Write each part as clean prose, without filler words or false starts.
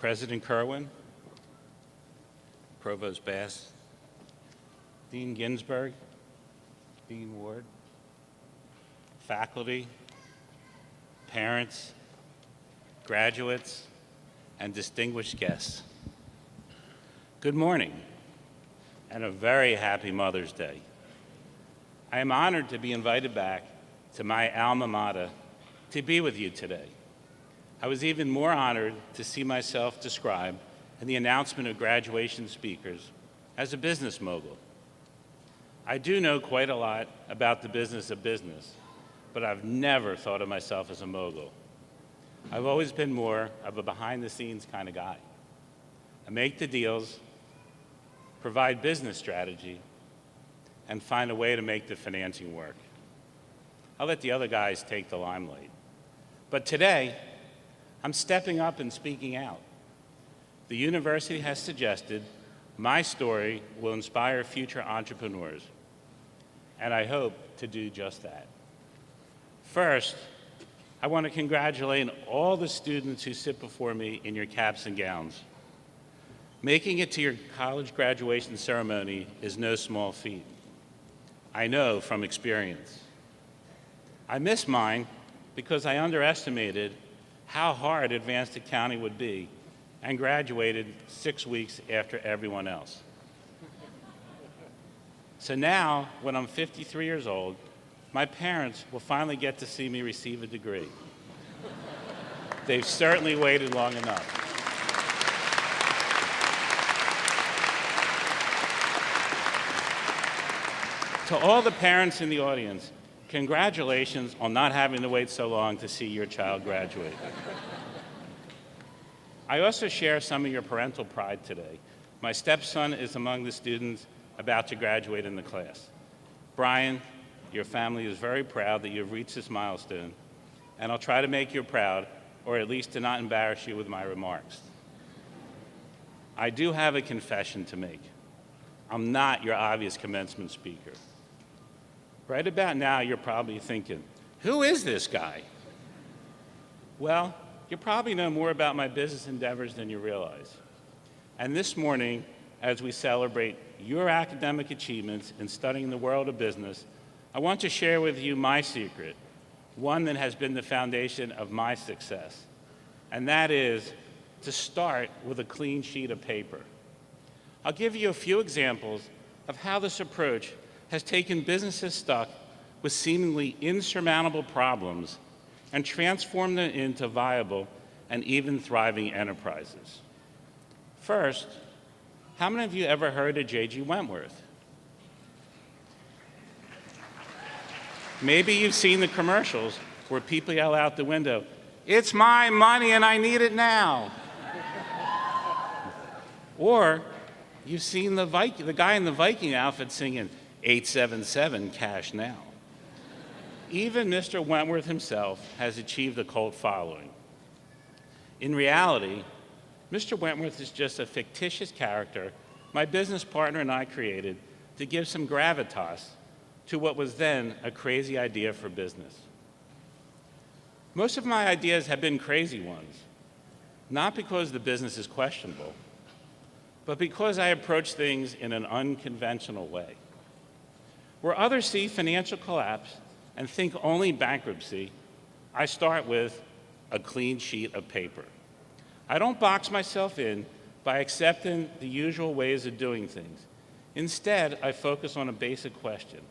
President Kerwin, Provost Bass, Dean Ginsberg, Dean Ward, faculty, parents, graduates, and distinguished guests. Good morning, and a very happy Mother's Day. I am honored to be invited back to my alma mater to be with you today. I was even more honored to see myself described in the announcement of graduation speakers as a business mogul. I do know quite a lot about the business of business, but I've never thought of myself as a mogul. I've always been more of a behind-the-scenes kind of guy. I make the deals, provide business strategy, and find a way to make the financing work. I'll let the other guys take the limelight. But today, I'm stepping up and speaking out. The university has suggested my story will inspire future entrepreneurs, and I hope to do just that. First, I want to congratulate all the students who sit before me in your caps and gowns. Making it to your college graduation ceremony is no small feat. I know from experience. I missed mine because I underestimated how hard advanced accounting would be and graduated 6 weeks after everyone else. So now, when I'm 53 years old, my parents will finally get to see me receive a degree. They've certainly waited long enough. To all the parents in the audience, congratulations on not having to wait so long to see your child graduate. I also share some of your parental pride today. My stepson is among the students about to graduate in the class. Brian, your family is very proud that you've reached this milestone, and I'll try to make you proud, or at least to not embarrass you with my remarks. I do have a confession to make. I'm not your obvious commencement speaker. Right about now, you're probably thinking, who is this guy? Well, you probably know more about my business endeavors than you realize. And this morning, as we celebrate your academic achievements in studying the world of business, I want to share with you my secret, one that has been the foundation of my success, and that is to start with a clean sheet of paper. I'll give you a few examples of how this approach has taken businesses stuck with seemingly insurmountable problems and transformed them into viable and even thriving enterprises. First, how many of you ever heard of J.G. Wentworth? Maybe you've seen the commercials where people yell out the window, "It's my money and I need it now." Or you've seen the guy in the Viking outfit singing, "877 cash now." Even Mr. Wentworth himself has achieved a cult following. In reality, Mr. Wentworth is just a fictitious character my business partner and I created to give some gravitas to what was then a crazy idea for business. Most of my ideas have been crazy ones, not because the business is questionable, but because I approach things in an unconventional way. Where others see financial collapse and think only bankruptcy, I start with a clean sheet of paper. I don't box myself in by accepting the usual ways of doing things. Instead, I focus on a basic question.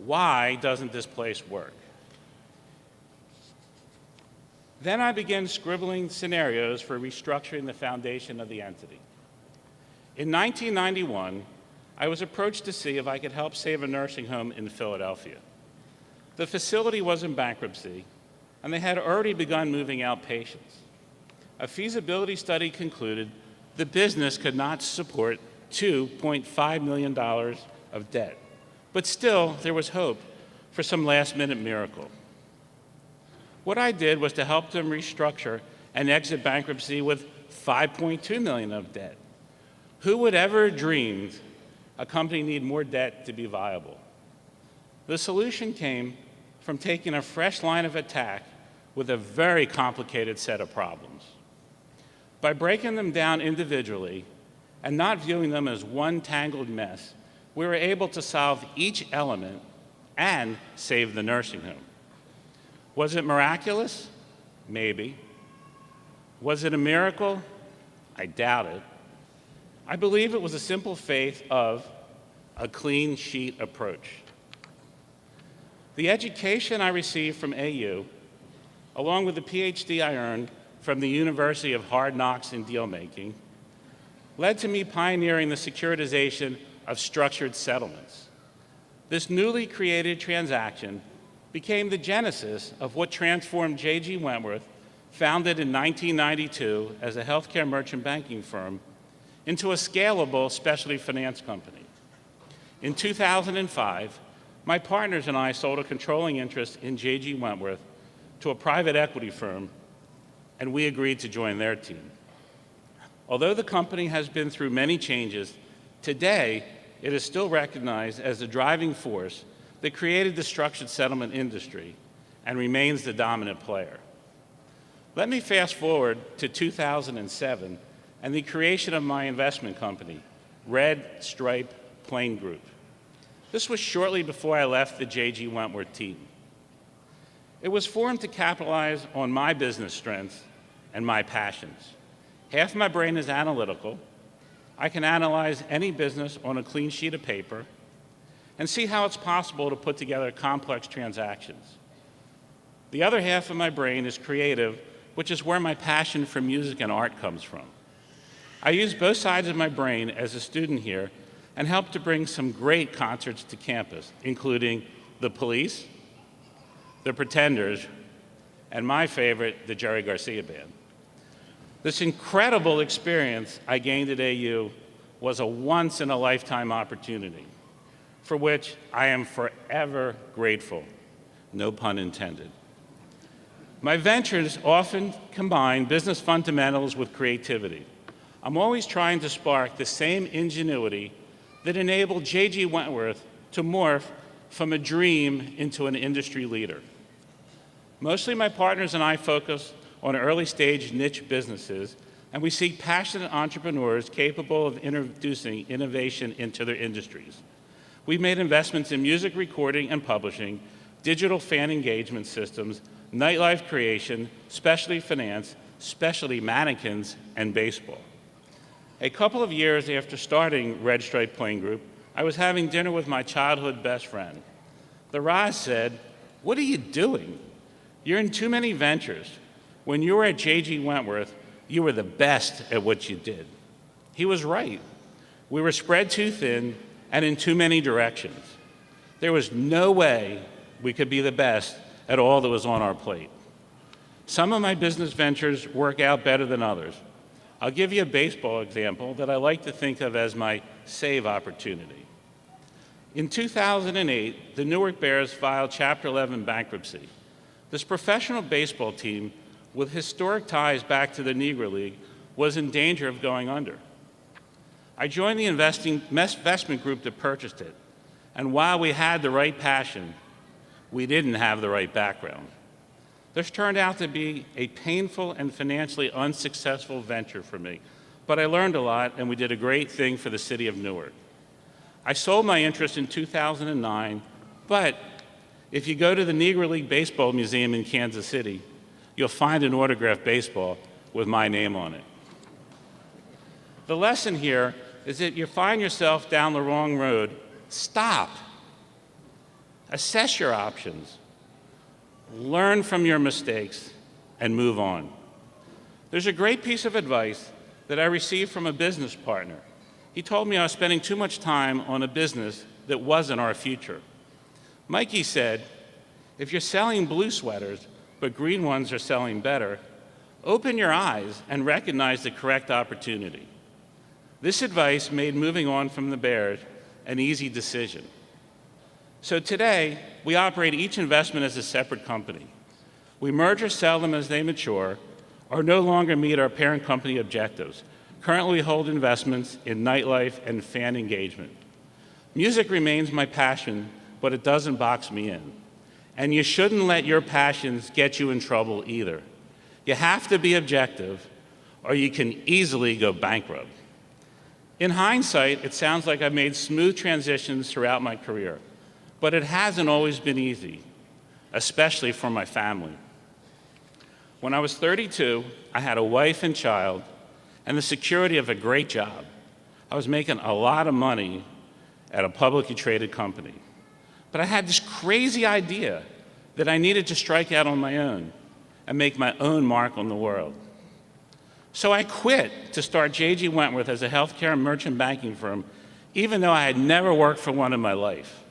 Why doesn't this place work? Then I begin scribbling scenarios for restructuring the foundation of the entity. In 1991, I was approached to see if I could help save a nursing home in Philadelphia. The facility was in bankruptcy, and they had already begun moving out patients. A feasibility study concluded the business could not support $2.5 million of debt. But still, there was hope for some last-minute miracle. What I did was to help them restructure and exit bankruptcy with $5.2 million of debt. Who would ever have dreamed a company need more debt to be viable? The solution came from taking a fresh line of attack with a very complicated set of problems. By breaking them down individually and not viewing them as one tangled mess, we were able to solve each element and save the nursing home. Was it miraculous? Maybe. Was it a miracle? I doubt it. I believe it was a simple faith of a clean sheet approach. The education I received from AU, along with the PhD I earned from the University of Hard Knocks in Dealmaking, led to me pioneering the securitization of structured settlements. This newly created transaction became the genesis of what transformed J.G. Wentworth, founded in 1992 as a healthcare merchant banking firm, into a scalable specialty finance company. In 2005, my partners and I sold a controlling interest in J.G. Wentworth to a private equity firm, and we agreed to join their team. Although the company has been through many changes, today it is still recognized as the driving force that created the structured settlement industry and remains the dominant player. Let me fast forward to 2007 and the creation of my investment company, Red Stripe Plane Group. This was shortly before I left the J.G. Wentworth team. It was formed to capitalize on my business strengths and my passions. Half my brain is analytical. I can analyze any business on a clean sheet of paper and see how it's possible to put together complex transactions. The other half of my brain is creative, which is where my passion for music and art comes from. I use both sides of my brain as a student here and helped to bring some great concerts to campus, including The Police, The Pretenders, and my favorite, the Jerry Garcia Band. This incredible experience I gained at AU was a once-in-a-lifetime opportunity, for which I am forever grateful, no pun intended. My ventures often combine business fundamentals with creativity. I'm always trying to spark the same ingenuity that enabled J.G. Wentworth to morph from a dream into an industry leader. Mostly my partners and I focus on early-stage niche businesses, and we seek passionate entrepreneurs capable of introducing innovation into their industries. We've made investments in music recording and publishing, digital fan engagement systems, nightlife creation, specialty finance, specialty mannequins, and baseball. A couple of years after starting Red Stripe Plane Group, I was having dinner with my childhood best friend. The Raz said, "What are you doing? You're in too many ventures. When you were at J.G. Wentworth, you were the best at what you did." He was right. We were spread too thin and in too many directions. There was no way we could be the best at all that was on our plate. Some of my business ventures work out better than others. I'll give you a baseball example that I like to think of as my save opportunity. In 2008, the Newark Bears filed Chapter 11 bankruptcy. This professional baseball team, with historic ties back to the Negro League, was in danger of going under. I joined the investment group that purchased it, and while we had the right passion, we didn't have the right background. This turned out to be a painful and financially unsuccessful venture for me, but I learned a lot, and we did a great thing for the city of Newark. I sold my interest in 2009, but if you go to the Negro League Baseball Museum in Kansas City, you'll find an autographed baseball with my name on it. The lesson here is that you find yourself down the wrong road, stop. Assess your options. Learn from your mistakes and move on. There's a great piece of advice that I received from a business partner. He told me I was spending too much time on a business that wasn't our future. Mikey said, if you're selling blue sweaters, but green ones are selling better, open your eyes and recognize the correct opportunity. This advice made moving on from the Bears an easy decision. So today, we operate each investment as a separate company. We merge or sell them as they mature or no longer meet our parent company objectives. Currently, we hold investments in nightlife and fan engagement. Music remains my passion, but it doesn't box me in. And you shouldn't let your passions get you in trouble either. You have to be objective, or you can easily go bankrupt. In hindsight, it sounds like I've made smooth transitions throughout my career, but it hasn't always been easy, especially for my family. When I was 32, I had a wife and child and the security of a great job. I was making a lot of money at a publicly traded company. But I had this crazy idea that I needed to strike out on my own and make my own mark on the world. So I quit to start J.G. Wentworth as a healthcare and merchant banking firm, even though I had never worked for one in my life.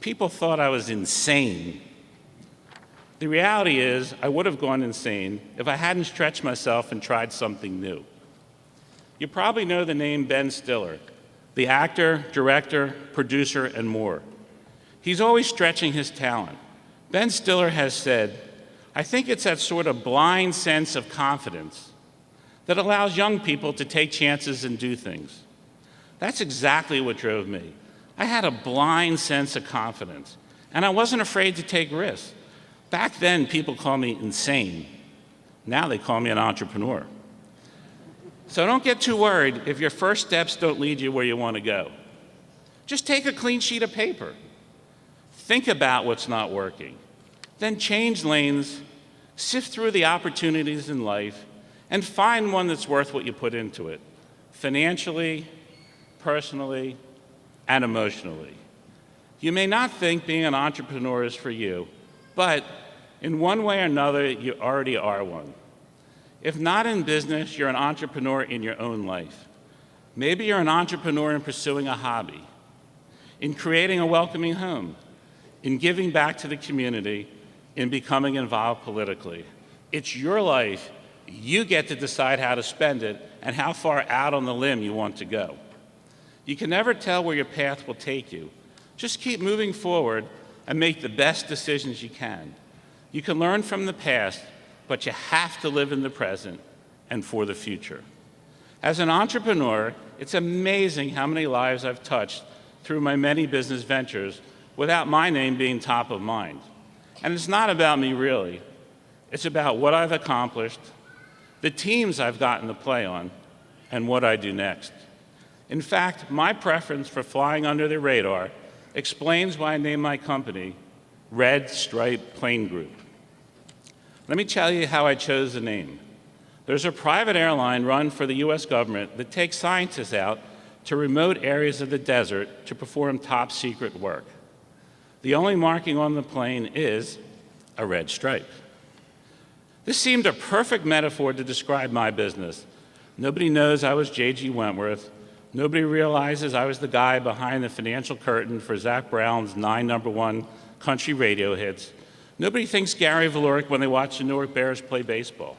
People thought I was insane. The reality is, I would have gone insane if I hadn't stretched myself and tried something new. You probably know the name Ben Stiller, the actor, director, producer, and more. He's always stretching his talent. Ben Stiller has said, "I think it's that sort of blind sense of confidence that allows young people to take chances and do things." That's exactly what drove me. I had a blind sense of confidence, and I wasn't afraid to take risks. Back then, people called me insane. Now they call me an entrepreneur. So don't get too worried if your first steps don't lead you where you want to go. Just take a clean sheet of paper. Think about what's not working. Then change lanes, sift through the opportunities in life, and find one that's worth what you put into it, financially, personally, and emotionally. You may not think being an entrepreneur is for you, but in one way or another, you already are one. If not in business, you're an entrepreneur in your own life. Maybe you're an entrepreneur in pursuing a hobby, in creating a welcoming home, in giving back to the community, in becoming involved politically. It's your life. You get to decide how to spend it and how far out on the limb you want to go. You can never tell where your path will take you. Just keep moving forward and make the best decisions you can. You can learn from the past, but you have to live in the present and for the future. As an entrepreneur, it's amazing how many lives I've touched through my many business ventures without my name being top of mind. And it's not about me, really. It's about what I've accomplished, the teams I've gotten to play on, and what I do next. In fact, my preference for flying under the radar explains why I named my company Red Stripe Plane Group. Let me tell you how I chose the name. There's a private airline run for the US government that takes scientists out to remote areas of the desert to perform top secret work. The only marking on the plane is a red stripe. This seemed a perfect metaphor to describe my business. Nobody knows I was J.G. Wentworth. Nobody realizes I was the guy behind the financial curtain for Zach Brown's 9 #1 country radio hits. Nobody thinks Gary Veloric when they watch the Newark Bears play baseball.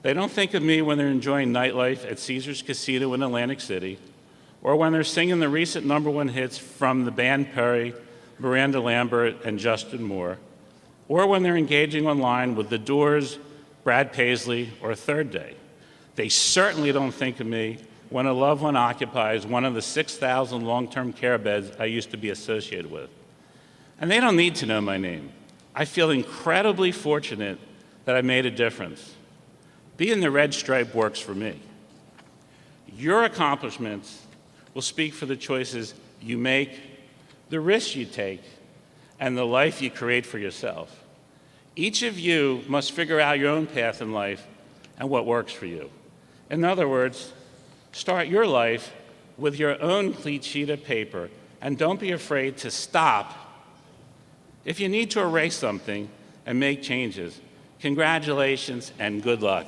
They don't think of me when they're enjoying nightlife at Caesars Casino in Atlantic City, or when they're singing the recent #1 hits from the band Perry, Miranda Lambert, and Justin Moore, or when they're engaging online with The Doors, Brad Paisley, or Third Day. They certainly don't think of me when a loved one occupies one of the 6,000 long-term care beds I used to be associated with. And they don't need to know my name. I feel incredibly fortunate that I made a difference. Being the red stripe works for me. Your accomplishments will speak for the choices you make, the risks you take, and the life you create for yourself. Each of you must figure out your own path in life and what works for you. In other words, start your life with your own clean sheet of paper, and don't be afraid to stop. If you need to erase something and make changes, congratulations and good luck.